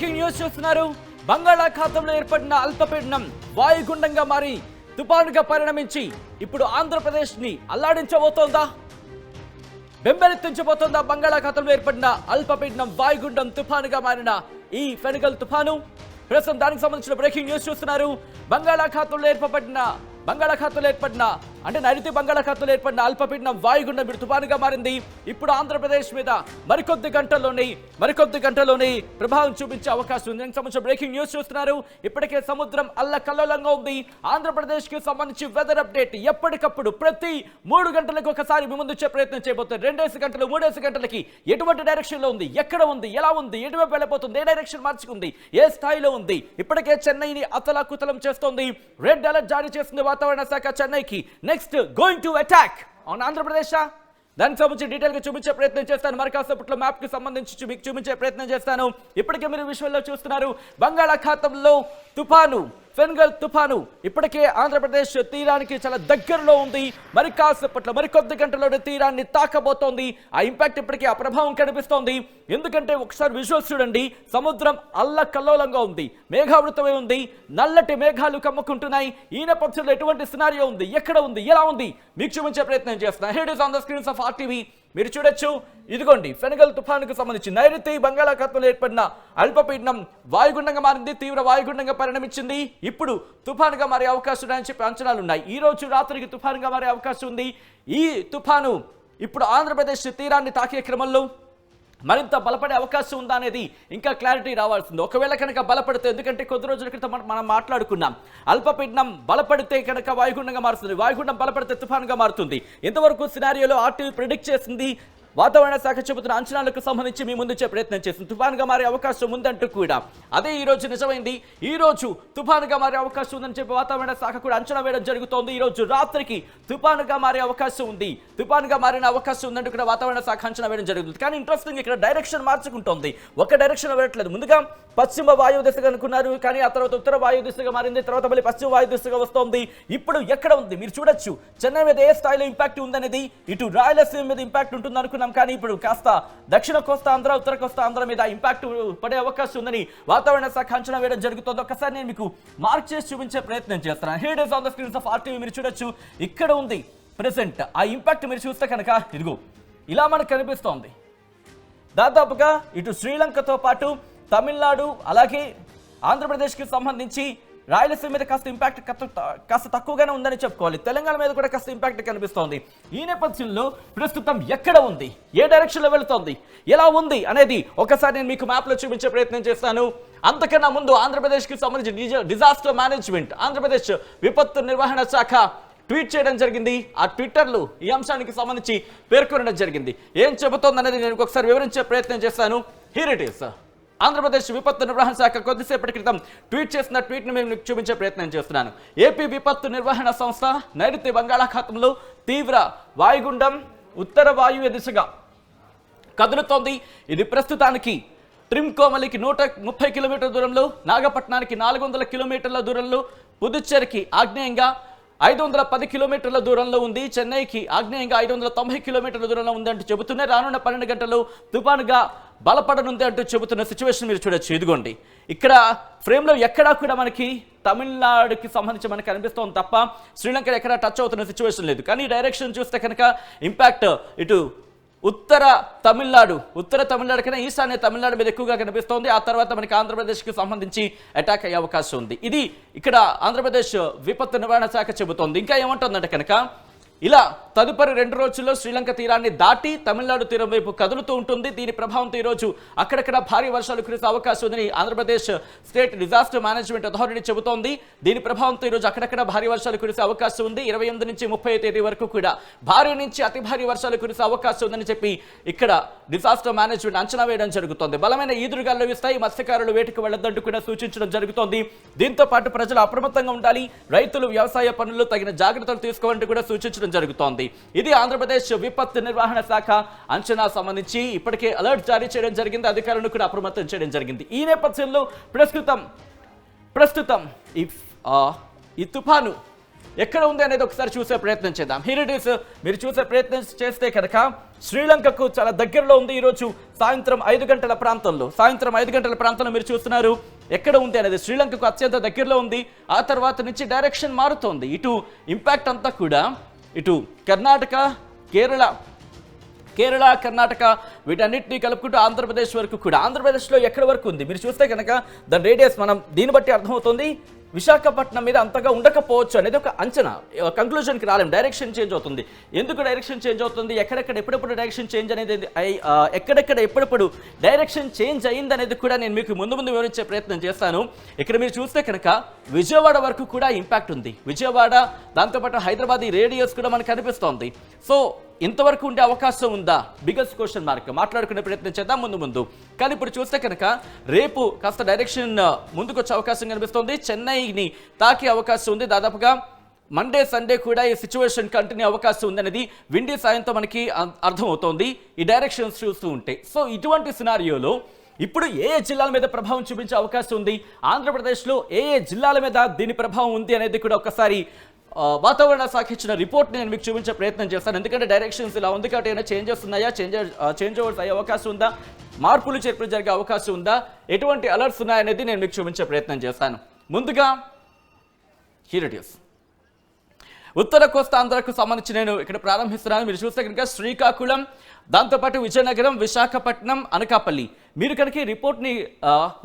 Breaking news చూస్తున్నారు. బంగాళాఖాతంలో ఏర్పడిన అల్పపీడనం వాయుగుండంగా మారి తుపానుగా పరిణమించి ఇప్పుడు ఆంధ్రప్రదేశ్ ని అల్లాడించబోతోందా, బెంబెలెత్తించబోతోందా? బంగాళాఖాతంలో ఏర్పడిన అల్పపీడనం వాయుగుండం తుఫానుగా మారిన ఈ ఫెనిగల్ తుఫాను ప్రస్తుతం దానికి సంబంధించిన బ్రేకింగ్ న్యూస్ చూస్తున్నారు. బంగాళాఖాతంలో ఏర్పడిన అంటే నైరుతి బంగాళాఖాతంలో ఏర్పడిన అల్పపీడనం వాయుగుండం ఇప్పుడు తుఫానుగా మారింది. ఇప్పుడు ఆంధ్రప్రదేశ్ మీద మరికొద్ది గంటల్లోనే ప్రభావం చూపించే అవకాశం ఉంది. దానికి సంబంధించిన బ్రేకింగ్ న్యూస్ చూస్తున్నారు. ఇప్పటికే సముద్రం అల్లకల్లోలంగా ఉంది. ఆంధ్రప్రదేశ్ కి సంబంధించి వెదర్ అప్డేట్ ఎప్పటికప్పుడు ప్రతి 3 గంటలకు ఒకసారి మీ ముందు వచ్చే ప్రయత్నం చేయబోతుంది. 2 గంటలు 3 గంటలకి ఎటువంటి డైరెక్షన్ లో ఉంది, ఎక్కడ ఉంది, ఎలా ఉంది, ఎటువైపు వెళ్ళిపోతుంది, ఏ డైరెక్షన్ మార్చుకుంది, ఏ స్థాయిలో ఉంది. ఇప్పటికే చెన్నైని అతలాకుతలం చేస్తోంది. రెడ్ అలర్ట్ జారీ చేస్తుంది వాతావరణ శాఖ చెన్నైకి. Next going to attack on Andhra Pradesh. దానికి సంబంధించి డీటెయిల్ గా చూపించే ప్రయత్నం చేస్తాను. మరి కాసేపట్లో మ్యాప్ కి సంబంధించి మీకు చూపించే ప్రయత్నం చేస్తాను. ఇప్పటికే మీరు విజువల్లో చూస్తున్నారు బంగాళాఖాతంలో తుఫాను ఫెనిగల్ తుఫాను ఇప్పటికే ఆంధ్రప్రదేశ్ తీరానికి చాలా దగ్గరలో ఉంది. మరి కాసేపట్లో మరికొద్ది గంటల్లోనే తీరాన్ని తాకబోతోంది. ఆ ఇంపాక్ట్ ఇప్పటికే ఆ ప్రభావం కనిపిస్తోంది. ఎందుకంటే ఒకసారి విజువల్స్ చూడండి. సముద్రం అల్లకల్లోలంగా ఉంది, మేఘావృతమై ఉంది, నల్లటి మేఘాలు కమ్ముకుంటున్నాయి. ఈ నేపథ్యంలో ఎటువంటి సినారియో ఉంది, ఎక్కడ ఉంది, ఎలా ఉంది మీకు చూపించే ప్రయత్నం చేస్తున్నా. Here is on the screens of RTV. మీరు చూడొచ్చు, ఇదిగోండి ఫెనిగల్ తుఫానుకు సంబంధించి నైరుతి బంగాళాఖాతంలో ఏర్పడిన అల్పపీడనం వాయుగుండంగా మారింది, తీవ్ర వాయుగుండంగా పరిణమించింది. ఇప్పుడు తుఫానుగా మారే అవకాశం ఉన్నాయని చెప్పి అంచనాలు ఉన్నాయి. ఈ రోజు రాత్రికి తుఫానుగా మారే అవకాశం ఉంది. ఈ తుఫాను ఇప్పుడు ఆంధ్రప్రదేశ్ తీరాన్ని తాకే క్రమంలో మరింత బలపడే అవకాశం ఉందా అనేది ఇంకా క్లారిటీ రావాల్సింది. ఒకవేళ కనుక బలపడితే, ఎందుకంటే కొద్ది రోజుల క్రితం మనం మాట్లాడుకున్నాం, అల్పపీడనం బలపడితే కనుక వాయుగుండంగా మారుతుంది, వాయుగుండం బలపడితే తుఫానుగా మారుతుంది. ఇంతవరకు సినారియోలో RTV ప్రిడిక్ట్ చేసింది. వాతావరణ శాఖ చెబుతున్న అంచనాలకు సంబంధించి మీ ముందుచ్చే ప్రయత్నం చేస్తుంది. తుఫానుగా మారే అవకాశం ఉందంటూ కూడా అదే ఈ రోజు నిజమైంది. ఈ రోజు తుఫానుగా మారే అవకాశం ఉందని చెప్పి వాతావరణ శాఖ కూడా అంచనా వేయడం జరుగుతోంది. ఈ రోజు రాత్రికి తుఫానుగా మారే అవకాశం ఉంది, తుఫానుగా మారిన అవకాశం ఉందంటూ కూడా వాతావరణ శాఖ అంచనా వేయడం జరుగుతుంది. కానీ ఇంట్రెస్టింగ్, ఇక్కడ డైరెక్షన్ మార్చుకుంటోంది. ఒక డైరెక్షన్ వెళ్ళట్లేదు. ముందుగా పశ్చిమ వాయువు దిశగా అనుకున్నారు, కానీ ఆ తర్వాత ఉత్తర వాయువు దిశగా మారింది. తర్వాత మళ్ళీ పశ్చిమ వాయు దిశగా వస్తోంది. ఇప్పుడు ఎక్కడ ఉంది మీరు చూడొచ్చు. చెన్నై మీద ఏ స్థాయిలో ఇంపాక్ట్ ఉందనేది, ఇటు రాయలసీమ మీద ఇంపాక్ట్ ఉంటుంది అనుకున్నాం, కానీ ఇప్పుడు కాస్త దక్షిణ కోస్తా ఆంధ్ర, ఉత్తర కోస్తా ఆంధ్ర మీద ఇంపాక్ట్ పడే అవకాశం ఉందని వాతావరణ శాఖ అంచనా వేయడం జరుగుతుంది. ఒకసారి నేను మీకు మార్క్ చేసి చూపించే ప్రయత్నం చేస్తున్నాను. Here is on the screens of RTV. మీరు చూడొచ్చు, ఇక్కడ ఉంది ప్రెసెంట్. ఆ ఇంపాక్ట్ మీరు చూస్తే కనుక ఇదిగో ఇలా మనకు కనిపిస్తోంది. దాదాపుగా ఇటు శ్రీలంకతో పాటు తమిళనాడు అలాగే ఆంధ్రప్రదేశ్కి సంబంధించి రాయలసీమ మీద కాస్త ఇంపాక్ట్ కాస్త తక్కువగానే ఉందని చెప్పుకోవాలి. తెలంగాణ మీద కూడా కాస్త ఇంపాక్ట్ కనిపిస్తోంది. ఈ నేపథ్యంలో ప్రస్తుతం ఎక్కడ ఉంది, ఏ డైరెక్షన్లో వెళుతోంది, ఎలా ఉంది అనేది ఒకసారి నేను మీకు మ్యాప్లో చూపించే ప్రయత్నం చేస్తాను. అంతకన్నా ముందు ఆంధ్రప్రదేశ్కి సంబంధించి డిజాస్టర్ మేనేజ్మెంట్, ఆంధ్రప్రదేశ్ విపత్తు నిర్వహణ శాఖ ట్వీట్ చేయడం జరిగింది. ఆ ట్విట్టర్లో ఈ అంశానికి సంబంధించి పేర్కొనడం జరిగింది. ఏం చెబుతోంది అనేది నేను ఒకసారి వివరించే ప్రయత్నం చేస్తాను. Here it is. ఆంధ్రప్రదేశ్ విపత్తు నిర్వహణ శాఖ కొద్దిసేపటి క్రితం ట్వీట్ చేసిన ట్వీట్ను మేము చూపించే ప్రయత్నం చేస్తున్నాను. ఏపీ విపత్తు నిర్వహణ సంస్థ నైరుతి బంగాళాఖాతంలో తీవ్ర వాయుగుండం ఉత్తర వాయువ్య దిశగా కదులుతోంది. ఇది ప్రస్తుతానికి ట్రిమ్కోమలికి 130 కిలోమీటర్ల దూరంలో, నాగపట్నానికి 400 కిలోమీటర్ల దూరంలో, పుదుచ్చేరికి ఆగ్నేయంగా 510 కిలోమీటర్ల దూరంలో ఉంది, చెన్నైకి ఆగ్నేయంగా 590 కిలోమీటర్ల దూరంలో ఉంది అంటూ చెబుతున్నారు. రానున్న 12 గంటలు తుఫానుగా బలపడనుంది అంటూ చెబుతున్న సిచ్యువేషన్ మీరు చూడొచ్చు. ఇదిగోండి, ఇక్కడ ఫ్రేమ్లో ఎక్కడా కూడా మనకి తమిళనాడుకి సంబంధించి మనకి అనిపిస్తోంది తప్ప శ్రీలంక ఎక్కడా టచ్ అవుతున్న సిచ్యువేషన్ లేదు. కానీ డైరెక్షన్ చూస్తే కనుక ఇంపాక్ట్ ఇటు ఉత్తర తమిళనాడు కన్నా ఈశాన్య తమిళనాడు మీద ఎక్కువగా కనిపిస్తోంది. ఆ తర్వాత మనకి ఆంధ్రప్రదేశ్కి సంబంధించి అటాక్ అయ్యే అవకాశం ఉంది. ఇది ఇక్కడ ఆంధ్రప్రదేశ్ విపత్తు నిర్వహణ శాఖ చెబుతోంది. ఇంకా ఏమంటుందంటే కనుక ఇలా తదుపరి 2 రోజుల్లో శ్రీలంక తీరాన్ని దాటి తమిళనాడు తీరం వైపు కదులుతూ ఉంటుంది. దీని ప్రభావంతో ఈరోజు అక్కడక్కడ భారీ వర్షాలు కురిసే అవకాశం ఉందని Andhra Pradesh state disaster management authority చెబుతోంది. దీని ప్రభావంతో ఈరోజు అక్కడక్కడ భారీ వర్షాలు కురిసే అవకాశం ఉంది. 28 నుంచి 30 తేదీ వరకు కూడా భారీ నుంచి అతి భారీ వర్షాలు కురిసే అవకాశం ఉందని చెప్పి ఇక్కడ డిజాస్టర్ మేనేజ్మెంట్ అంచనా వేయడం జరుగుతోంది. బలమైన ఈదురుగాలు వీస్తాయి, మత్స్యకారులు వేటకు వెళ్లొద్దంటూ కూడా సూచించడం జరుగుతోంది. దీంతో పాటు ప్రజలు అప్రమత్తంగా ఉండాలి, రైతులు వ్యవసాయ పనుల్లో తగిన జాగ్రత్తలు తీసుకోవాలంటూ కూడా సూచించడం జరుగుతోంది. ఇది ఆంధ్రప్రదేశ్ విపత్తు నిర్వహణ శాఖ అంచనా సంబంధించి ఇప్పటికే అలర్ట్ జారీ చేయడం జరిగింది. అధికారులను కూడా అప్రమత్తం చేయడం జరిగింది. ఈ నేపథ్యంలో ప్రస్తుతం ఈ తుఫాను ఎక్కడ ఉంది అనేది ఒకసారి చూసే ప్రయత్నం చేద్దాం. Here it is. మీరు చూసే ప్రయత్నం చేస్తే కనుక శ్రీలంకకు చాలా దగ్గరలో ఉంది. ఈరోజు సాయంత్రం 5 గంటల ప్రాంతంలో మీరు చూస్తున్నారు. ఎక్కడ ఉంది అనేది శ్రీలంకకు అత్యంత దగ్గరలో ఉంది. ఆ తర్వాత నుంచి డైరెక్షన్ మారుతోంది. ఇటు ఇంపాక్ట్ అంతా కూడా ఇటు కర్ణాటక, కేరళ, కర్ణాటక వీటన్నిటిని కలుపుకుంటూ ఆంధ్రప్రదేశ్ వరకు కూడా. ఆంధ్రప్రదేశ్లో ఎక్కడి వరకు ఉంది మీరు చూస్తే కనుక దాని రేడియస్ మనం దీన్ని బట్టి అర్థమవుతుంది విశాఖపట్నం మీద అంతగా ఉండకపోవచ్చు అనేది ఒక అంచనా. కంక్లూజన్కి రాలేం. డైరెక్షన్ చేంజ్ అవుతుంది. ఎందుకు డైరెక్షన్ చేంజ్ అవుతుంది, ఎక్కడెక్కడ ఎప్పుడెప్పుడు డైరెక్షన్ చేంజ్ అనేది ఎక్కడెక్కడ ఎప్పుడెప్పుడు డైరెక్షన్ చేంజ్ అయింది అనేది కూడా నేను మీకు ముందు వివరించే ప్రయత్నం చేస్తాను. ఇక్కడ మీరు చూస్తే కనుక విజయవాడ వరకు కూడా ఇంపాక్ట్ ఉంది. విజయవాడ దాంతోపాటు హైదరాబాద్ ఈ రేడియస్ కూడా మనకు కనిపిస్తోంది. సో ఇంతవరకు ఉండే అవకాశం ఉందా, బిగ్గెస్ట్ క్వశ్చన్ మార్క్. మాట్లాడుకునే ప్రయత్నం చేద్దాం ముందు. కానీ ఇప్పుడు చూస్తే కనుక రేపు కాస్త డైరెక్షన్ ముందుకు వచ్చే అవకాశం కనిపిస్తోంది. చెన్నైని తాకే అవకాశం ఉంది. దాదాపుగా మండే, సండే కూడా ఈ సిచ్యువేషన్ కంటిన్యూ అవకాశం ఉందనేది విండీ సాయంతో మనకి అర్థమవుతోంది ఈ డైరెక్షన్స్ చూస్తూ ఉంటే. సో ఇటువంటి సినారియోలో ఇప్పుడు ఏ జిల్లాల మీద ప్రభావం చూపించే అవకాశం ఉంది, ఆంధ్రప్రదేశ్లో ఏ జిల్లాల మీద దీని ప్రభావం ఉంది అనేది కూడా ఒకసారి వాతావరణ శాఖ ఇచ్చిన రిపోర్ట్ని నేను మీకు చూపించే ప్రయత్నం చేస్తాను. ఎందుకంటే డైరెక్షన్స్ ఇలా ఉంది కాబట్టి ఏమైనా చేంజెస్ ఉన్నాయా, చేంజ్ ఓవర్స్ అయ్యే అవకాశం ఉందా, మార్పులు చేర్పులు జరిగే అవకాశం ఉందా, ఎటువంటి అలర్ట్స్ ఉన్నాయనేది నేను మీకు చూపించే ప్రయత్నం చేస్తాను. ముందుగా హియర్ ఇట్ ఈస్. ఉత్తర కోస్తా ఆంధ్రకు సంబంధించి నేను ఇక్కడ ప్రారంభిస్తున్నాను. మీరు చూస్తే కనుక శ్రీకాకుళం, దాంతోపాటు విజయనగరం, విశాఖపట్నం, అనకాపల్లి. మీరు కనుక ఈ రిపోర్ట్ని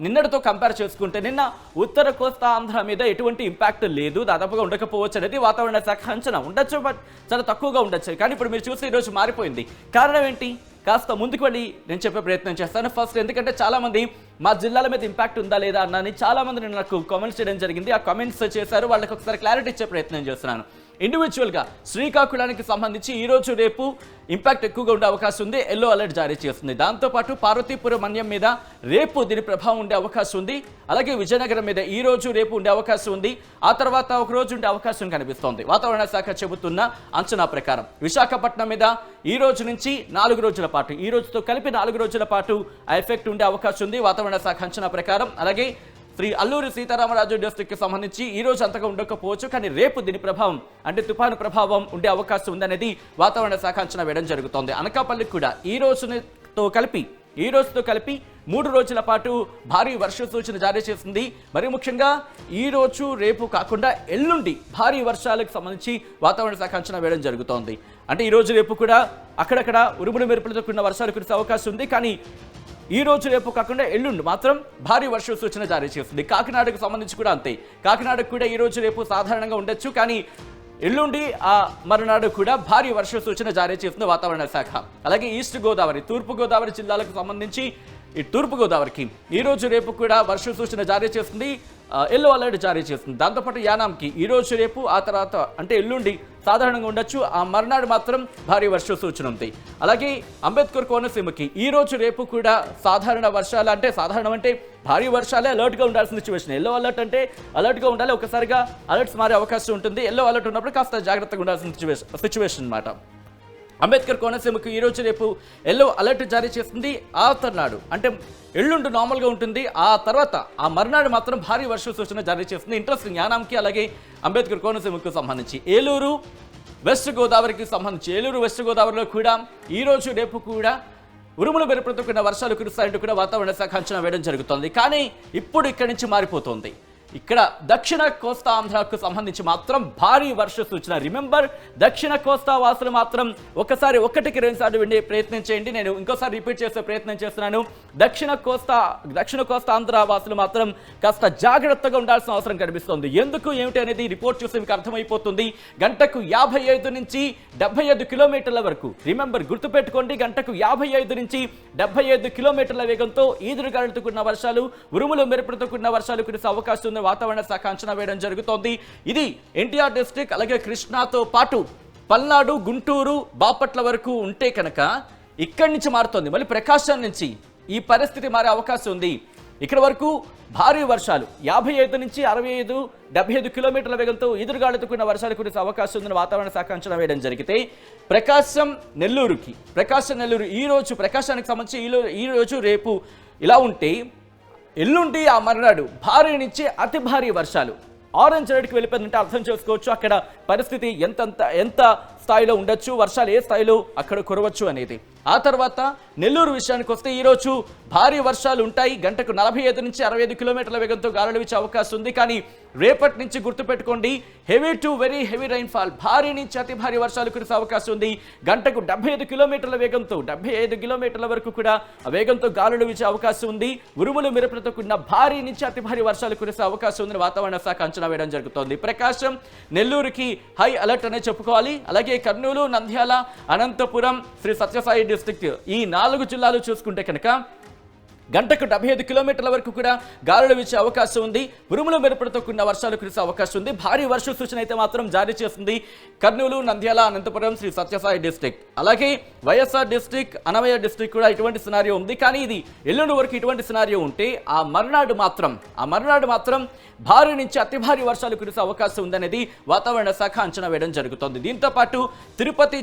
నిన్నటితో కంపేర్ చేసుకుంటే నిన్న ఉత్తర కోస్తా ఆంధ్ర మీద ఎటువంటి ఇంపాక్ట్ లేదు, దాదాపుగా ఉండకపోవచ్చు అనేది వాతావరణ శాఖ అంచనా. ఉండొచ్చు, బట్ చాలా తక్కువగా ఉండొచ్చు. కానీ ఇప్పుడు మీరు చూస్తే ఈరోజు మారిపోయింది. కారణం ఏంటి, కాస్త ముందుకు వెళ్ళి నేను చెప్పే ప్రయత్నం చేస్తాను ఫస్ట్. ఎందుకంటే చాలామంది మా జిల్లాల మీద ఇంపాక్ట్ ఉందా లేదా అన్నని చాలామంది నాకు కామెంట్స్ చేయడం జరిగింది. ఆ కామెంట్స్ చేశారు, వాళ్ళకి ఒకసారి క్లారిటీ ఇచ్చే ప్రయత్నం చేస్తున్నాను. ఇండివిజువల్గా శ్రీకాకుళానికి సంబంధించి ఈరోజు రేపు ఇంపాక్ట్ ఎక్కువగా ఉండే అవకాశం ఉంది. ఎల్లో అలర్ట్ జారీ చేస్తుంది. దాంతోపాటు పార్వతీపురం మన్యం మీద రేపు దీని ప్రభావం ఉండే అవకాశం ఉంది. అలాగే విజయనగరం మీద ఈ రోజు రేపు ఉండే అవకాశం ఉంది. ఆ తర్వాత ఒక రోజు ఉండే అవకాశం కనిపిస్తోంది వాతావరణ శాఖ చెబుతున్న అంచనా ప్రకారం. విశాఖపట్నం మీద ఈ రోజు నుంచి 4 రోజుల పాటు, ఈ రోజుతో కలిపి 4 రోజుల పాటు ఆ ఎఫెక్ట్ ఉండే అవకాశం ఉంది వాతావరణ శాఖ అంచనా ప్రకారం. అలాగే శ్రీ అల్లూరి సీతారామరాజు డిస్ట్రిక్ట్కి సంబంధించి ఈ రోజు అంతగా ఉండకపోవచ్చు, కానీ రేపు దీని ప్రభావం అంటే తుఫాను ప్రభావం ఉండే అవకాశం ఉందనేది వాతావరణ శాఖ అంచనా వేయడం జరుగుతోంది. అనకాపల్లికి కూడా ఈ రోజుతో కలిపి 3 రోజుల పాటు భారీ వర్ష సూచన జారీ చేసింది. మరి ముఖ్యంగా ఈ రోజు రేపు కాకుండా ఎల్లుండి భారీ వర్షాలకు సంబంధించి వాతావరణ శాఖ అంచనా వేయడం జరుగుతోంది. అంటే ఈ రోజు రేపు కూడా అక్కడక్కడ ఉరుములు మెరుపులతో కూడిన వర్షాలు కురిసే అవకాశం ఉంది. కానీ ఈ రోజు రేపు కాకుండా ఎల్లుండి మాత్రం భారీ వర్ష సూచన జారీ చేస్తుంది. కాకినాడకు సంబంధించి కూడా అంతే. కాకినాడకు కూడా ఈ రోజు రేపు సాధారణంగా ఉండొచ్చు, కానీ ఎల్లుండి ఆ మరునాడు కూడా భారీ వర్ష సూచన జారీ చేస్తుంది వాతావరణ శాఖ. అలాగే ఈస్ట్ గోదావరి, తూర్పు గోదావరి జిల్లాలకు సంబంధించి ఈ తూర్పు గోదావరికి ఈ రోజు రేపు కూడా వర్ష సూచన జారీ చేస్తుంది, ఎల్లో అలర్ట్ జారీ చేస్తుంది. దాంతోపాటు యానాంకి ఈ రోజు రేపు, ఆ తర్వాత అంటే ఎల్లుండి సాధారణంగా ఉండొచ్చు, ఆ మర్నాడు మాత్రం భారీ వర్ష సూచన ఉంది. అలాగే అంబేద్కర్ కోనసీమకి ఈ రోజు రేపు కూడా సాధారణ వర్షాలు, అంటే సాధారణం అంటే భారీ వర్షాలే, అలర్ట్గా ఉండాల్సిన సిచ్యువేషన్. ఎల్లో అలర్ట్ అంటే అలర్ట్గా ఉండాలి, ఒకసారిగా అలర్ట్స్ మారే అవకాశం ఉంటుంది. ఎల్లో అలర్ట్ ఉన్నప్పుడు కాస్త జాగ్రత్తగా ఉండాల్సిన సిచ్యువేషన్ అన్నమాట. అంబేద్కర్ కోనసీమకు ఈ రోజు రేపు ఎల్లో అలర్ట్ జారీ చేస్తుంది. ఆ తర్నాడు అంటే ఎల్లుండి నార్మల్గా ఉంటుంది, ఆ తర్వాత ఆ మర్నాడు మాత్రం భారీ వర్ష సూచన జారీ చేస్తుంది. ఇంట్రెస్టింగ్. యానాంకి అలాగే అంబేద్కర్ కోనసీమకు సంబంధించి. ఏలూరు వెస్ట్ గోదావరికి సంబంధించి ఏలూరు వెస్ట్ గోదావరిలో కూడా ఈ రోజు రేపు కూడా ఉరుములు మెరుపులతో కూడిన వర్షాలు కురుస్తాయంటూ కూడా వాతావరణ శాఖ అంచనా వేయడం జరుగుతోంది. కానీ ఇప్పుడు ఇక్కడి నుంచి మారిపోతుంది. ఇక్కడ దక్షిణ కోస్తా ఆంధ్రకు సంబంధించి మాత్రం భారీ వర్ష సూచన. రిమెంబర్, దక్షిణ కోస్తా వాసులు మాత్రం ఒకసారి 1-2 సార్లు వినే ప్రయత్నం చేయండి. నేను ఇంకోసారి రిపీట్ చేసే ప్రయత్నం చేస్తున్నాను. దక్షిణ కోస్తా ఆంధ్ర వాసులు మాత్రం కాస్త జాగ్రత్తగా ఉండాల్సిన అవసరం కనిపిస్తోంది. ఎందుకు ఏమిటి అనేది రిపోర్ట్ చూస్తే మీకు అర్థమైపోతుంది. గంటకు 55 నుంచి 75 కిలోమీటర్ల వరకు. రిమెంబర్, గుర్తుపెట్టుకోండి, గంటకు 55 నుంచి 75 కిలోమీటర్ల వేగంతో ఈదురుగాలులతో కూడిన వర్షాలు, ఉరుములు మెరుపులతో కూడిన వర్షాలు కురిసే అవకాశం ఉంది వాతావరణ శాఖ అంచనా వేయడం జరుగుతోంది. ఇది ఎన్టీఆర్ డిస్ట్రిక్ట్ అలాగే కృష్ణాతో పాటు పల్నాడు, గుంటూరు, బాపట్ల వరకు ఉంటే కనుక ఇక్కడి నుంచి మారుతోంది. మళ్ళీ ప్రకాశం నుంచి ఈ పరిస్థితి మారే అవకాశం ఉంది. ఇక్కడ వరకు భారీ వర్షాలు 55 నుంచి 65, 75 కిలోమీటర్ల వేగంతో ఎదురుగాలులతో కూడిన వర్షాలు కురిసే అవకాశం ఉందని వాతావరణ శాఖ అంచనా వేయడం జరిగితే ప్రకాశం నెల్లూరు ఈ రోజు ప్రకాశానికి సంబంధించి ఈ రోజు రేపు ఇలా ఉంటే ఎల్లుండి ఆ మర్నాడు భారీ నుంచి అతి భారీ వర్షాలు ఆరెంజ్ అలర్ట్కి వెళ్ళిపోయిందంటే అర్థం చేసుకోవచ్చు అక్కడ పరిస్థితి ఎంత స్థాయిలో ఉండొచ్చు, వర్షాలు ఏ స్థాయిలో అక్కడ కురవచ్చు అనేది. ఆ తర్వాత నెల్లూరు విషయానికి వస్తే ఈరోజు భారీ వర్షాలు ఉంటాయి. గంటకు 45 నుంచి 65 కిలోమీటర్ల వేగంతో గాలులు వీచే అవకాశం ఉంది. కానీ రేపటి నుంచి గుర్తుపెట్టుకోండి, heavy to very heavy rainfall, భారీ నుంచి అతి భారీ వర్షాలు కురిసే అవకాశం ఉంది. గంటకు 75 కిలోమీటర్ల వేగంతో 75 కిలోమీటర్ల వరకు కూడా వేగంతో గాలులు వీచే అవకాశం ఉంది. ఉరుములు మెరుపులతో కూడిన భారీ నుంచి అతి భారీ వర్షాలు కురిసే అవకాశం ఉందని వాతావరణ శాఖ అంచనా వేయడం జరుగుతోంది. ప్రకాశం, నెల్లూరుకి హై అలర్ట్ అనే చెప్పుకోవాలి. అలాగే కర్నూలు, నంద్యాల, అనంతపురం, శ్రీ సత్యసాయి డిస్ట్రిక్ట్ ఈ 4 జిల్లాలు చూసుకుంటే కనుక గంటకు 75 కిలోమీటర్ల వరకు కూడా గాలులు వీచే అవకాశం ఉంది. ఉరుములు మెరుపులతో కూడిన వర్షాలు కురిసే అవకాశం ఉంది. భారీ వర్ష సూచన అయితే మాత్రం జారీ చేస్తుంది కర్నూలు, నంద్యాల, అనంతపురం, శ్రీ సత్యసాయి డిస్ట్రిక్ట్. అలాగే వైఎస్ఆర్ డిస్ట్రిక్ట్, అనమయ్య డిస్ట్రిక్ట్ కూడా ఇటువంటి సినారియో ఉంది. కానీ ఇది ఎల్లుండి వరకు ఇటువంటి సినారియో ఉంటే ఆ మర్నాడు మాత్రం భారీ నుంచి అతి భారీ వర్షాలు కురిసే అవకాశం ఉందనేది వాతావరణ శాఖ అంచనా వేయడం జరుగుతోంది. దీంతో పాటు తిరుపతి,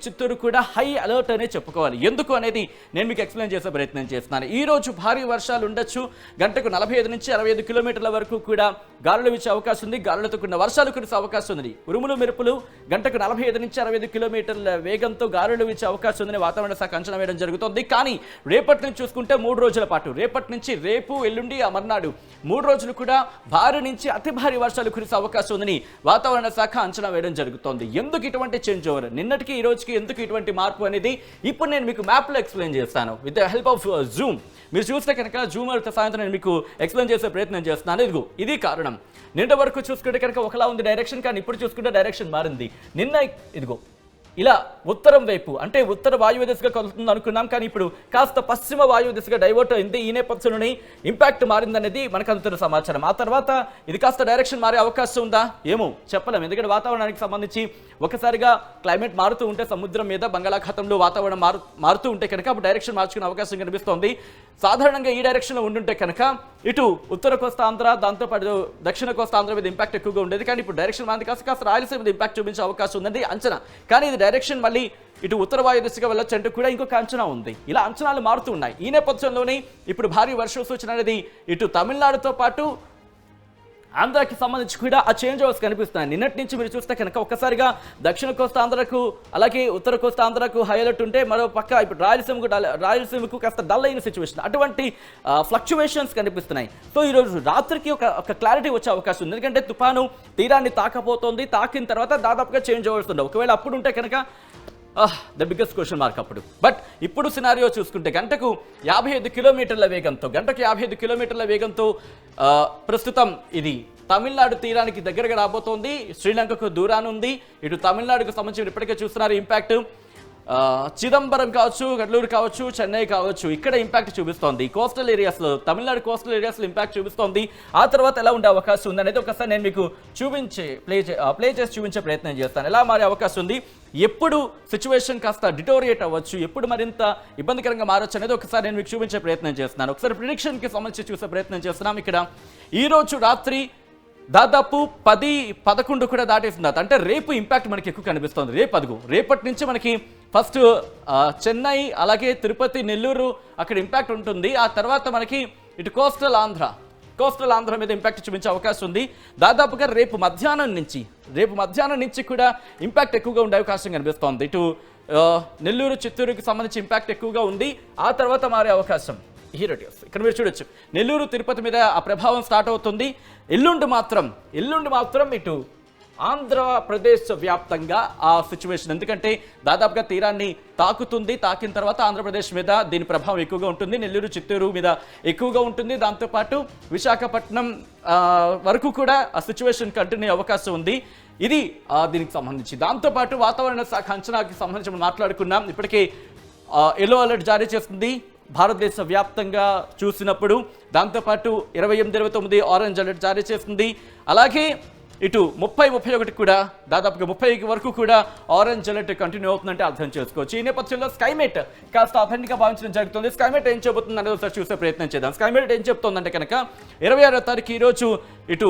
చిత్తూరు కూడా హై అలర్ట్ అనే చెప్పుకోవాలి. ఎందుకు అనేది నేను మీకు ఎక్స్ప్లెయిన్ చేసే ప్రయత్నం చేస్తున్నాను. ఈ రోజు భారీ వర్షాలు ఉండొచ్చు. గంటకు 45 నుంచి 65 కిలోమీటర్ల వరకు కూడా గాలులు వీచే అవకాశం ఉంది. గాలులతో కూడిన వర్షాలు కురిసే అవకాశం ఉంది. ఉరుములు మెరుపులు గంటకు 45 నుంచి 65 కిలోమీటర్ల వేగంతో గాలులు వీచే అవకాశం ఉందని వాతావరణ శాఖ అంచనా వేయడం జరుగుతుంది. కానీ రేపటి నుంచి చూసుకుంటే 3 రోజుల పాటు, రేపటి నుంచి రేపు, ఎల్లుండి, ఆ మర్నాడు 3 రోజులు కూడా భారీ నుంచి అతి భారీ వర్షాలు కురిసే అవకాశం ఉందని వాతావరణ శాఖ అంచనా వేయడం జరుగుతోంది. ఎందుకు ఇటువంటి చేంజ్ ఓవర్, నిన్నటికి ఈ రోజుకి ఎందుకు ఇటువంటి మార్పు అనేది ఇప్పుడు నేను మీకు మ్యాప్లో ఎక్స్ప్లెయిన్ చేస్తాను with the help of Zoom. మీరు చూస్తే కనుక జూమ్ సాయంత్రం నేను మీకు ఎక్స్ప్లెయిన్ చేసే ప్రయత్నం చేస్తున్నాను. ఇది కారణం. నిన్న వరకు చూసుకుంటే కనుక ఒకలా ఉంది డైరెక్షన్, కానీ ఇప్పుడు చూసుకుంటే డైరెక్షన్ మారింది. నిన్న ఇదిగో ఇలా ఉత్తరం వైపు అంటే ఉత్తర వాయువ్య దిశగా కలుగుతుంది అనుకున్నాం, కానీ ఇప్పుడు కాస్త పశ్చిమ వాయువ్య దిశగా డైవర్ట్ అయింది. ఈ నేపథ్యంలోనే ఇంపాక్ట్ మారిందనేది మనకు అందుతున్న సమాచారం. ఆ తర్వాత ఇది కాస్త డైరెక్షన్ మారే అవకాశం ఉందా ఏమో చెప్పలేం. ఎందుకంటే వాతావరణానికి సంబంధించి ఒకసారిగా క్లైమేట్ మారుతూ ఉంటే సముద్రం మీద బంగాళాఖాతంలో వాతావరణం మారుతూ ఉంటే కనుక అప్పుడు డైరెక్షన్ మార్చుకునే అవకాశం కనిపిస్తోంది. సాధారణంగా ఈ డైరెక్షన్లో ఉండుంటే కనుక ఇటు ఉత్తర కోస్తా ఆంధ్ర, దాంతోపాటు దక్షిణ కోస్తా ఆంధ్ర మీద ఇంపాక్ట్ ఎక్కువగా ఉండేది. కానీ ఇప్పుడు డైరెక్షన్ మారింది, కాస్త రాయలసీమ మీద ఇంపాక్ట్ చూపించే అవకాశం ఉందండి అంచనా. కానీ ఇది డైరెక్షన్ మళ్ళీ ఇటు ఉత్తర వాయు దిశగా వెళ్ళొచ్చు అంటూ కూడా ఇంకొక అంచనా ఉంది. ఇలా అంచనాలు మారుతూ ఉన్నాయి. ఈ నేపథ్యంలోనే ఇప్పుడు భారీ వర్ష సూచన అనేది ఇటు తమిళనాడుతో పాటు ఆంధ్రాకి సంబంధించి కూడా ఆ చేంజ్ ఓవర్స్ కనిపిస్తున్నాయి. నిన్నటి నుంచి మీరు చూస్తే కనుక ఒక్కసారిగా దక్షిణ కోస్తా ఆంధ్రకు అలాగే ఉత్తర కోస్తా ఆంధ్రకు హై అలర్ట్ ఉంటే మరో పక్క ఇప్పుడు రాయలసీమకు కాస్త డల్ అయిన సిచ్యువేషన్, అటువంటి ఫ్లక్చువేషన్స్ కనిపిస్తున్నాయి. సో ఈరోజు రాత్రికి ఒక క్లారిటీ వచ్చే అవకాశం ఉంది. ఎందుకంటే తుఫాను తీరాన్ని తాకపోతుంది, తాకిన తర్వాత దాదాపుగా చేంజ్ ఓవర్స్ ఉండవు. ఒకవేళ అప్పుడు ఉంటే కనుక ద బిగ్గెస్ట్ క్వశ్చన్ మార్క్ అప్పుడు. బట్ ఇప్పుడు సినారియో చూసుకుంటే గంటకు 55 కిలోమీటర్ల వేగంతో ప్రస్తుతం ఇది తమిళనాడు తీరానికి దగ్గరగా రాబోతోంది. శ్రీలంకకు దూరాన్ని ఉంది. ఇటు తమిళనాడుకు సంబంధించి ఇప్పటికే చూస్తున్నారు ఇంపాక్ట్. చిదంబరం కావచ్చు, కడలూరు కావచ్చు, చెన్నై కావచ్చు, ఇక్కడ ఇంపాక్ట్ చూపిస్తోంది. కోస్టల్ ఏరియాస్లో, తమిళనాడు కోస్టల్ ఏరియాస్లో ఇంపాక్ట్ చూపిస్తోంది. ఆ తర్వాత ఎలా ఉండే అవకాశం ఉంది అనేది ఒకసారి నేను మీకు ప్లే చేసి చూపించే ప్రయత్నం చేస్తాను. ఎలా మారే అవకాశం ఉంది, ఎప్పుడు సిచ్యువేషన్ కాస్త డిటోరియేట్ అవ్వచ్చు, ఎప్పుడు మరింత ఇబ్బందికరంగా మారచ్చు అనేది ఒకసారి నేను మీకు చూపించే ప్రయత్నం చేస్తున్నాను. ఒకసారి ప్రిడిక్షన్కి సంబంధించి చూసే ప్రయత్నం చేస్తున్నాం. ఇక్కడ ఈరోజు రాత్రి దాదాపు 10-11 కూడా దాటేసింది. అంటే రేపు ఇంపాక్ట్ మనకి ఎక్కువ కనిపిస్తుంది. రేపటి నుంచి మనకి ఫస్ట్ చెన్నై, అలాగే తిరుపతి, నెల్లూరు అక్కడ ఇంపాక్ట్ ఉంటుంది. ఆ తర్వాత మనకి ఇటు కోస్టల్ ఆంధ్ర మీద ఇంపాక్ట్ చూపించే అవకాశం ఉంది. దాదాపుగా రేపు మధ్యాహ్నం నుంచి కూడా ఇంపాక్ట్ ఎక్కువగా ఉండే అవకాశం కనిపిస్తోంది. ఇటు నెల్లూరు, చిత్తూరుకి సంబంధించి ఇంపాక్ట్ ఎక్కువగా ఉంది. ఆ తర్వాత మారే అవకాశం ఇక్కడ మీరు చూడొచ్చు. నెల్లూరు, తిరుపతి మీద ఆ ప్రభావం స్టార్ట్ అవుతుంది. ఎల్లుండి మాత్రం ఇటు ఆంధ్రప్రదేశ్ వ్యాప్తంగా ఆ సిచ్యువేషన్, ఎందుకంటే దాదాపుగా తీరాన్ని తాకిన తర్వాత ఆంధ్రప్రదేశ్ మీద దీని ప్రభావం ఎక్కువగా ఉంటుంది. నెల్లూరు, చిత్తూరు మీద ఎక్కువగా ఉంటుంది. దాంతోపాటు విశాఖపట్నం వరకు కూడా ఆ సిచ్యువేషన్ కంటిన్యూ అవకాశం ఉంది. ఇది దీనికి సంబంధించి. దాంతోపాటు వాతావరణ శాఖ అంచనాకి సంబంధించి మనం మాట్లాడుకున్నాం. ఇప్పటికే ఎల్లో అలర్ట్ జారీ చేస్తుంది భారతదేశ వ్యాప్తంగా చూసినప్పుడు. దాంతోపాటు 28-29 ఆరెంజ్ అలర్ట్ జారీ చేస్తుంది. అలాగే ఇటు 30-31 కూడా దాదాపుగా 30 వరకు కూడా ఆరెంజ్ అలర్ట్ కంటిన్యూ అవుతుందంటే అర్థం చేసుకోవచ్చు. ఈ నేపథ్యంలో స్కైమేట్ కాస్త అథెంటిక్గా భావించడం జరుగుతుంది. స్కైమేట్ ఏం చెబుతుంది అనేది ఒకసారి చూసే ప్రయత్నం చేద్దాం. స్కైమేట్ ఏం చెప్తుందంటే కనుక 26వ తారీఖు ఈరోజు ఇటు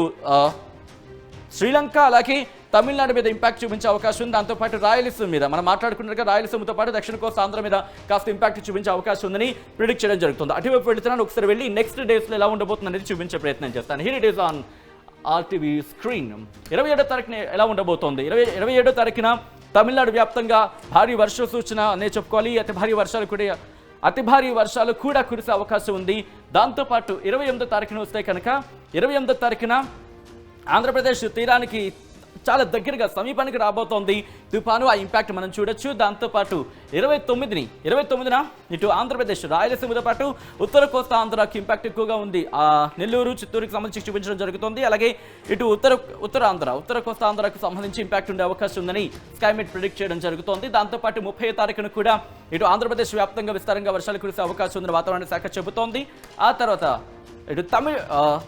శ్రీలంక అలాగే తమిళనాడు మీద ఇంపాక్ట్ చూపించే అవకాశం ఉంది. దాంతోపాటు రాయలసీమ మీద మనం మాట్లాడుకున్నట్టుగా రాయలసీమతో పాటు దక్షిణ కోస్తా ఆంధ్ర మీద కాస్త ఇంపాక్ట్ చూపించే అవకాశం ఉందని ప్రిడిక్ట్ చేయడం జరుగుతుంది. అటువైపు వెళ్తున్నాను. ఒకసారి వెళ్ళి నెక్స్ట్ డేస్లో ఎలా ఉండబోతుంది అనేది చూపించే ప్రయత్నం చేస్తాను. Here it is on RTV screen. 27వ తారీఖున ఎలా ఉండబోతోంది? 27వ తారీఖున తమిళనాడు వ్యాప్తంగా భారీ వర్ష సూచన అనే చెప్పుకోవాలి. అతి భారీ వర్షాలు కూడా కురిసే అవకాశం ఉంది. దాంతోపాటు 28వ తారీఖున వస్తే కనుక 28వ తారీఖున ఆంధ్రప్రదేశ్ తీరానికి చాలా దగ్గరగా సమీపానికి రాబోతోంది తుఫాను. ఆ ఇంపాక్ట్ మనం చూడొచ్చు. దాంతోపాటు 29న ఇటు ఆంధ్రప్రదేశ్ రాయలసీమతో పాటు ఉత్తర కోస్తా ఆంధ్రాకి ఇంపాక్ట్ ఎక్కువగా ఉంది. నెల్లూరు చిత్తూరుకి సంబంధించి చూపించడం జరుగుతుంది. అలాగే ఇటు ఉత్తర కోస్తా ఆంధ్రాకు సంబంధించి ఇంపాక్ట్ ఉండే అవకాశం ఉందని స్కైమెట్ ప్రిడిక్ట్ చేయడం జరుగుతోంది. దాంతోపాటు 30వ తారీఖున కూడా ఇటు ఆంధ్రప్రదేశ్ వ్యాప్తంగా విస్తారంగా వర్షాలు కురిసే అవకాశం ఉందని వాతావరణ శాఖ చెబుతోంది. ఆ తర్వాత ఇటు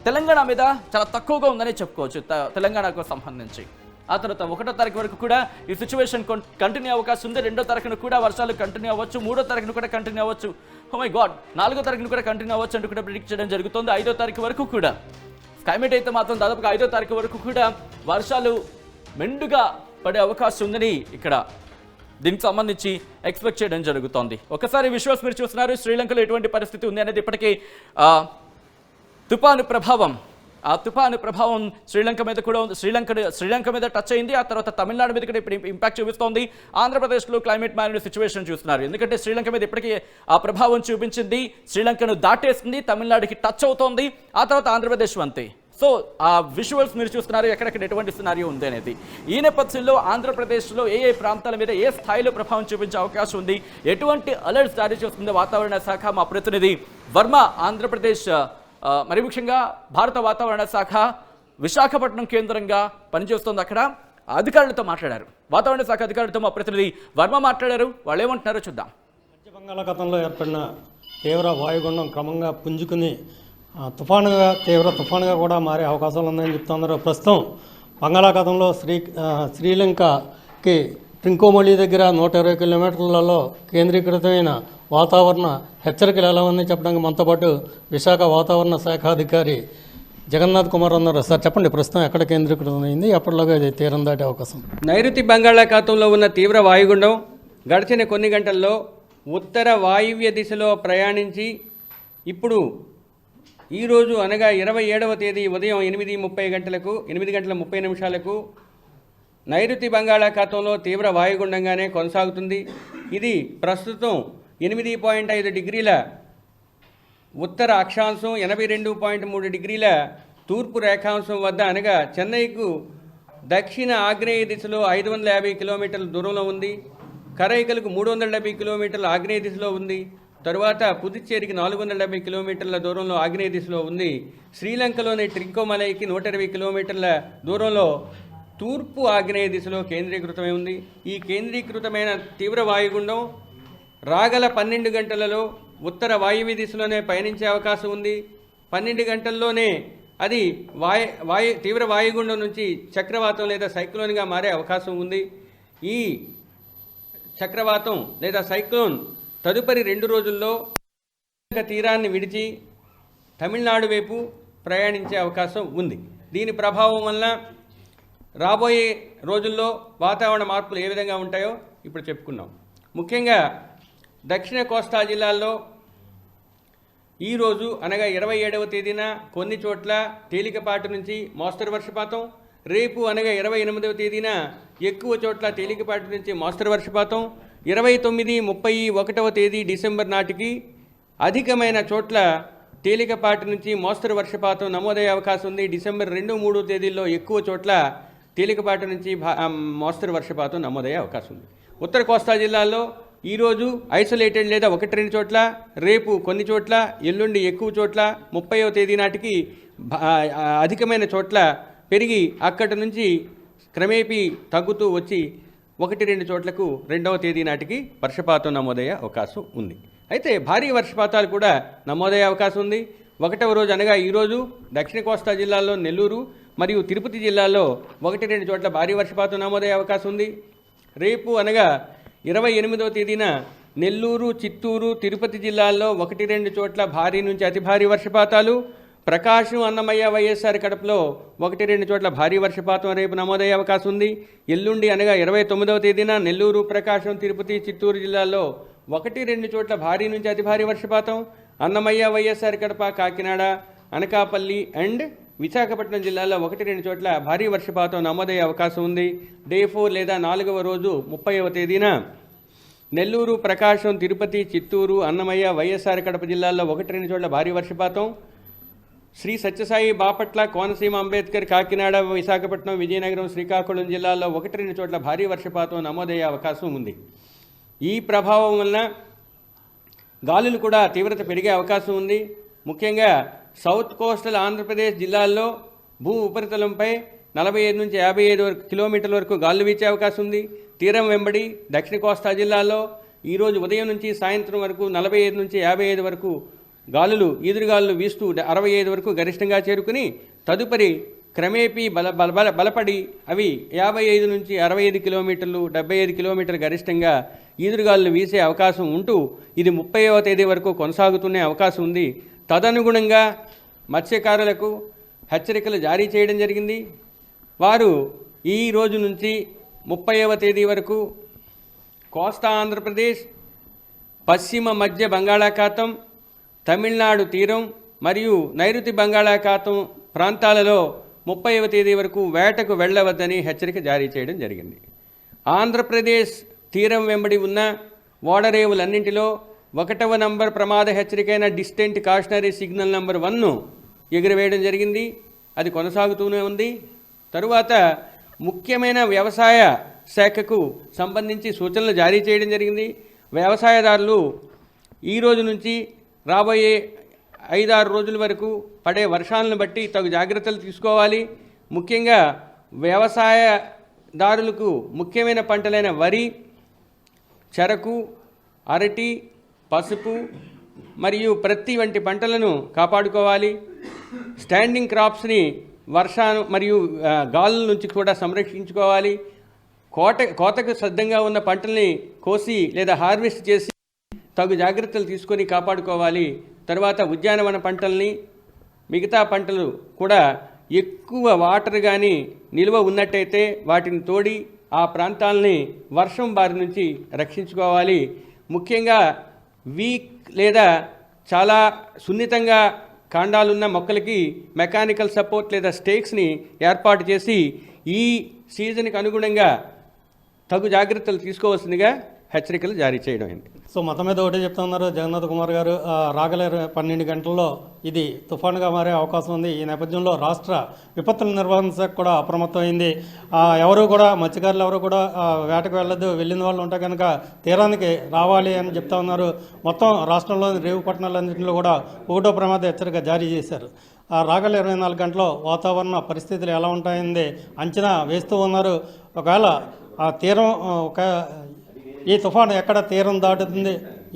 తెలంగాణ మీద చాలా తక్కువగా ఉందని చెప్పుకోవచ్చు తెలంగాణకు సంబంధించి. ఆ తర్వాత 1వ తారీఖు వరకు కూడా ఈ సిచ్యువేషన్ కంటిన్యూ అవకాశం ఉంది. 2వ తారీఖున కూడా వర్షాలు కంటిన్యూ అవ్వచ్చు. 3వ తారీఖున కూడా కంటిన్యూ అవ్వచ్చు. ఓ మై గాడ్, 4వ తారీఖున కూడా కంటిన్యూ అవ్వచ్చు అంటూ కూడా ప్రిడిక్ట్ చేయడం జరుగుతుంది. 5వ తారీఖు వరకు కూడా స్కైమెట్ అయితే మాత్రం దాదాపుగా 5వ తారీఖు వరకు కూడా వర్షాలు మెండుగా పడే అవకాశం ఉందని ఇక్కడ దీనికి సంబంధించి ఎక్స్పెక్ట్ చేయడం జరుగుతోంది. ఒకసారి విజువల్స్ మీరు చూస్తున్నారు. శ్రీలంకలో ఎటువంటి పరిస్థితి ఉంది అనేది ఇప్పటికీ తుఫాను ప్రభావం శ్రీలంక మీద కూడా ఉంది. శ్రీలంక మీద టచ్ అయింది. ఆ తర్వాత తమిళనాడు మీద కూడా ఇప్పుడు ఇంపాక్ట్ చూపిస్తోంది. ఆంధ్రప్రదేశ్లో క్లైమేట్ మారిన సిచ్యువేషన్ చూస్తున్నారు. ఎందుకంటే శ్రీలంక మీద ఇప్పటికీ ఆ ప్రభావం చూపించింది. శ్రీలంకను దాటేస్తుంది, తమిళనాడుకి టచ్ అవుతోంది. ఆ తర్వాత ఆంధ్రప్రదేశ్ అంతే. సో ఆ విజువల్స్ మీరు చూస్తున్నారు ఎక్కడెక్కడ ఎటువంటి సినారియో ఉంది అనేది. ఈ నేపథ్యంలో ఆంధ్రప్రదేశ్లో ఏ ప్రాంతాల మీద ఏ స్థాయిలో ప్రభావం చూపించే అవకాశం ఉంది, ఎటువంటి అలర్ట్స్ జారీ చేస్తుంది వాతావరణ శాఖ, మా ప్రతినిధి వర్మ ఆంధ్రప్రదేశ్ మరి ముఖ్యంగా భారత వాతావరణ శాఖ విశాఖపట్నం కేంద్రంగా పనిచేస్తుంది. అక్కడ అధికారులతో మాట్లాడారు. వాతావరణ శాఖ అధికారులతో మా ప్రతినిధి వర్మ మాట్లాడారు. వాళ్ళు ఏమంటున్నారో చూద్దాం. బంగాళాఖాతంలో ఏర్పడిన తీవ్ర వాయుగుండం క్రమంగా పుంజుకుని తీవ్ర తుఫానుగా కూడా మారే అవకాశాలు ఉన్నాయని చెప్తున్నారు. ప్రస్తుతం బంగాళాఖాతంలో శ్రీలంకకి ట్రింకోమలి దగ్గర 120 కిలోమీటర్లలో కేంద్రీకృతమైన వాతావరణ హెచ్చరికలు ఎలా ఉన్నాయని చెప్పడానికి మనతో పాటు విశాఖ వాతావరణ శాఖ అధికారి జగన్నాథ్ కుమార్ ఉన్నారు. సార్ చెప్పండి, ప్రస్తుతం ఎక్కడ కేంద్రీకృతమైంది, ఎప్పటిలోగా ఇది తీరం దాటే అవకాశం? నైరుతి బంగాళాఖాతంలో ఉన్న తీవ్ర వాయుగుండం గడిచిన కొన్ని గంటల్లో ఉత్తర వాయువ్య దిశలో ప్రయాణించి ఇప్పుడు ఈరోజు అనగా 27వ తేదీ ఉదయం 8:30 నైరుతి బంగాళాఖాతంలో తీవ్ర వాయుగుండంగానే కొనసాగుతుంది. ఇది ప్రస్తుతం 8.5 డిగ్రీల ఉత్తర అక్షాంశం, 82.3 డిగ్రీల తూర్పు రేఖాంశం వద్ద అనగా చెన్నైకు దక్షిణ ఆగ్నేయ దిశలో 550 కిలోమీటర్ల దూరంలో ఉంది. కరైకలకు 370 కిలోమీటర్ల ఆగ్నేయ దిశలో ఉంది. తరువాత పుదుచ్చేరికి 470 కిలోమీటర్ల దూరంలో ఆగ్నేయ దిశలో ఉంది. శ్రీలంకలోని ట్రింకోమలైకి 120 కిలోమీటర్ల దూరంలో తూర్పు ఆగ్నేయ దిశలో కేంద్రీకృతమై ఉంది. ఈ కేంద్రీకృతమైన తీవ్ర వాయుగుండం రాగల 12 గంటలలో ఉత్తర వాయువ్య దిశలోనే పయనించే అవకాశం ఉంది. 12 గంటల్లోనే అది తీవ్ర వాయుగుండం నుంచి చక్రవాతం లేదా సైక్లోన్గా మారే అవకాశం ఉంది. ఈ చక్రవాతం లేదా సైక్లోన్ తదుపరి 2 రోజుల్లో తీరాన్ని విడిచి తమిళనాడు వైపు ప్రయాణించే అవకాశం ఉంది. దీని ప్రభావం వల్ల రాబోయే రోజుల్లో వాతావరణ మార్పులు ఏ విధంగా ఉంటాయో ఇప్పుడు చెప్పుకున్నాం. ముఖ్యంగా దక్షిణ కోస్తా జిల్లాల్లో ఈరోజు అనగా 27వ తేదీన కొన్ని చోట్ల తేలికపాటి నుంచి మోస్తరు వర్షపాతం, రేపు అనగా 28వ తేదీన ఎక్కువ చోట్ల తేలికపాటి నుంచి మోస్తరు వర్షపాతం, 29, 31వ తేదీ డిసెంబర్ నాటికి అధికమైన చోట్ల తేలికపాటి నుంచి మోస్తరు వర్షపాతం నమోదయ్యే అవకాశం ఉంది. డిసెంబర్ 2, 3 తేదీల్లో ఎక్కువ చోట్ల తేలికపాటి నుంచి మోస్తరు వర్షపాతం నమోదయ్యే అవకాశం ఉంది. ఉత్తర కోస్తా జిల్లాల్లో ఈరోజు ఐసోలేటెడ్ లేదా 1-2 చోట్ల, రేపు కొన్ని చోట్ల, ఎల్లుండి ఎక్కువ చోట్ల, 30వ తేదీ నాటికి అధికమైన చోట్ల పెరిగి అక్కడి నుంచి క్రమేపీ తగ్గుతూ వచ్చి 1-2 చోట్లకు 2వ తేదీ నాటికి వర్షపాతం నమోదయ్యే అవకాశం ఉంది. అయితే భారీ వర్షపాతాలు కూడా నమోదయ్యే అవకాశం ఉంది. 1వ రోజు అనగా ఈరోజు దక్షిణ కోస్తా జిల్లాల్లో నెల్లూరు మరియు తిరుపతి జిల్లాల్లో 1-2 చోట్ల భారీ వర్షపాతం నమోదయ్యే అవకాశం ఉంది. రేపు అనగా 28వ తేదీన నెల్లూరు, చిత్తూరు, తిరుపతి జిల్లాల్లో 1-2 చోట్ల భారీ నుంచి అతి భారీ వర్షపాతాలు, ప్రకాశం, అన్నమయ్య, వైఎస్ఆర్ కడపలో 1-2 చోట్ల భారీ వర్షపాతం రేపు నమోదయ్యే అవకాశం ఉంది. ఎల్లుండి అనగా 29వ తేదీన నెల్లూరు, ప్రకాశం, తిరుపతి, చిత్తూరు జిల్లాల్లో 1-2 చోట్ల భారీ నుంచి అతి భారీ వర్షపాతం, అన్నమయ్య, వైఎస్ఆర్ కడప, కాకినాడ, అనకాపల్లి అండ్ విశాఖపట్నం జిల్లాలో 1-2 చోట్ల భారీ వర్షపాతం నమోదయ్యే అవకాశం ఉంది. డే 4 లేదా 4వ రోజు 30వ తేదీన నెల్లూరు, ప్రకాశం, తిరుపతి, చిత్తూరు, అన్నమయ్య, వైఎస్ఆర్ కడప జిల్లాల్లో 1-2 చోట్ల భారీ వర్షపాతం. శ్రీ సత్యసాయి, బాపట్ల, కోనసీమ, అంబేద్కర్, కాకినాడ, విశాఖపట్నం, విజయనగరం, శ్రీకాకుళం జిల్లాల్లో 1-2 చోట్ల భారీ వర్షపాతం నమోదయ్యే అవకాశం ఉంది. ఈ ప్రభావం వలన గాలులు కూడా తీవ్రత పెరిగే అవకాశం ఉంది. ముఖ్యంగా సౌత్ కోస్టల్ ఆంధ్రప్రదేశ్ జిల్లాల్లో భూ ఉపరితలంపై 45 నుంచి 55 కిలోమీటర్ల వరకు గాలులు వీచే అవకాశం ఉంది. తీరం వెంబడి దక్షిణ కోస్తా జిల్లాల్లో ఈరోజు ఉదయం నుంచి సాయంత్రం వరకు 45 నుంచి 55 వరకు గాలులు, ఈదురుగాలులు వీస్తూ 65 వరకు గరిష్టంగా చేరుకుని తదుపరి క్రమేపీ బలపడి అవి 55 నుంచి 65 కిలోమీటర్లు, 75 కిలోమీటర్లు గరిష్టంగా ఈదురుగాలులు వీసే అవకాశం ఉంటూ ఇది 30వ తేదీ వరకు కొనసాగుతునే అవకాశం ఉంది. తదనుగుణంగా మత్స్యకారులకు హెచ్చరికలు జారీ చేయడం జరిగింది. వారు ఈ రోజు నుంచి 30వ తేదీ వరకు కోస్తా ఆంధ్రప్రదేశ్, పశ్చిమ మధ్య బంగాళాఖాతం, తమిళనాడు తీరం మరియు నైరుతి బంగాళాఖాతం ప్రాంతాలలో 30వ తేదీ వరకు వేటకు వెళ్ళవద్దని హెచ్చరిక జారీ చేయడం జరిగింది. ఆంధ్రప్రదేశ్ తీరం వెంబడి ఉన్న ఓడరేవులన్నింటిలో 1వ నంబర్ ప్రమాద హెచ్చరికైన డిస్టెంట్ కాషనరీ సిగ్నల్ నంబర్ 1ను ఎగురవేయడం జరిగింది. అది కొనసాగుతూనే ఉంది. తరువాత ముఖ్యమైన వ్యవసాయ శాఖకు సంబంధించి సూచనలు జారీ చేయడం జరిగింది. వ్యవసాయదారులు ఈ రోజు నుంచి రాబోయే 5-6 రోజుల వరకు పడే వర్షాలను బట్టి తగు జాగ్రత్తలు తీసుకోవాలి. ముఖ్యంగా వ్యవసాయదారులకు ముఖ్యమైన పంటలైన వరి, చెరకు, అరటి, పసుపు మరియు ప్రత్తి వంటి పంటలను కాపాడుకోవాలి. స్టాండింగ్ క్రాప్స్ని వర్షాలు మరియు గాలుల నుంచి కూడా సంరక్షించుకోవాలి. కోతకు సిద్ధంగా ఉన్న పంటల్ని కోసి లేదా హార్వెస్ట్ చేసి తగు జాగ్రత్తలు తీసుకొని కాపాడుకోవాలి. తర్వాత ఉద్యానవన పంటల్ని, మిగతా పంటలు కూడా ఎక్కువ వాటర్ కానీ నిల్వ ఉన్నట్టయితే వాటిని తోడి ఆ ప్రాంతాలని వర్షం బారి నుంచి రక్షించుకోవాలి. ముఖ్యంగా వీక్ లేదా చాలా సున్నితంగా కాండాలున్న మొక్కలకి మెకానికల్ సపోర్ట్ లేదా స్టేక్స్ని ఏర్పాటు చేసి ఈ సీజన్కి అనుగుణంగా తగు జాగ్రత్తలు తీసుకోవాల్సిందిగా హెచ్చరికలు జారీ చేయడం అయింది. సో మొత్తం మీద ఒకటే చెప్తున్నారు జగన్నాథ్ కుమార్ గారు, రాగల 12 గంటల్లో ఇది తుఫానుగా మారే అవకాశం ఉంది. ఈ నేపథ్యంలో రాష్ట్ర విపత్తుల నిర్వహణ శాఖ కూడా అప్రమత్తమైంది. ఎవరు కూడా మత్స్యకారులు ఎవరు కూడా వేటకు వెళ్ళొద్దు, వెళ్ళిన వాళ్ళు ఉంటే కనుక తీరానికి రావాలి అని చెప్తా ఉన్నారు. మొత్తం రాష్ట్రంలోని రేవు పట్టణాలన్నింటిలో కూడా 1వ ప్రమాద హెచ్చరిక జారీ చేశారు. రాగల 24 గంటల్లో వాతావరణ పరిస్థితులు ఎలా ఉంటాయని అంచనా వేస్తూ ఉన్నారు. ఒకవేళ ఆ తీరం ఈ తుఫాను ఎక్కడ తీరం దాటుతుంది,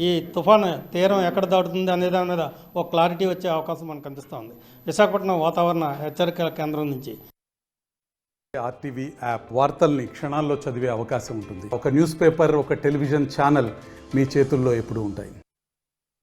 ఈ తుఫాను తీరం ఎక్కడ దాటుతుంది అనే దాని మీద ఒక క్లారిటీ వచ్చే అవకాశం మనకు కనిపిస్తోంది. విశాఖపట్నం వాతావరణ హెచ్చరికల కేంద్రం నుంచి. ఆర్టీవీ యాప్ వార్తల్ని క్షణాల్లో చదివే అవకాశం ఉంటుంది. ఒక న్యూస్ పేపర్, ఒక టెలివిజన్ ఛానల్ మీ చేతుల్లో ఎప్పుడూ ఉంటాయి.